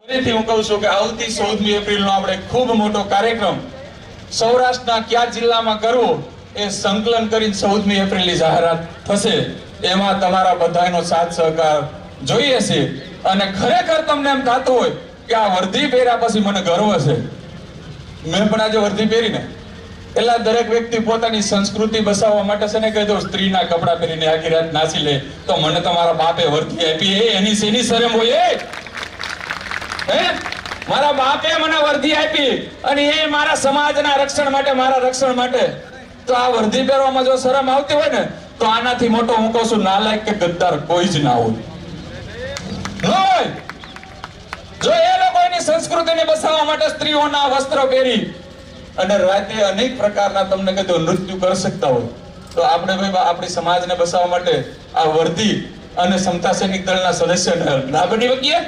ફરીથી હું કહું છું કે આવતી 14મી એપ્રિલનો આપણે ખૂબ મોટો કાર્યક્રમ સૌરાષ્ટ્રના કયા જિલ્લામાં કરવો એ સંકલન કરીને 14મી એપ્રિલની જાહેરાત થશે. એમાં તમારા બધાનો સાથ સહકાર જોઈએ છે. અને ખરેખર તમને એમ થતું હોય કે આ વર્ધી પહેર્યા પછી મને ગર્વ છે, મેં પણ આજે વર્ધી પહેરીને, એટલે દરેક વ્યક્તિ પોતાની સંસ્કૃતિ બસાવવા માટે છે ને કહી દો સ્ત્રીના કપડા પહેરીને આખી રાત નાસી લે તો મને તમારા બાપે વર્ધી આપી એની શેની શરમ હોય? મારા બાપે મને વર્ધી આપી અને એ મારા સમાજના રક્ષણ માટે, મારા રક્ષણ માટે. તો આ વર્ધી પહેરવામાં જો શરમ આવતી હોય ને તો આનાથી મોટો હું કહું છું નાલાયક કે ગદ્દાર કોઈ જ ના હોય. જો એ લોકો એની સંસ્કૃતિને બસાવવા માટે સ્ત્રીઓના વસ્ત્રો પહેરી અને રાતે અનેક પ્રકારના તમને કીધું નૃત્ય કરી શકતા હોય તો આપણે ભાઈ આપણી સમાજને બસાવવા માટે આ વર્ધી અને સમતા સૈનિક દળના સદસ્યને ના બની શકીએ?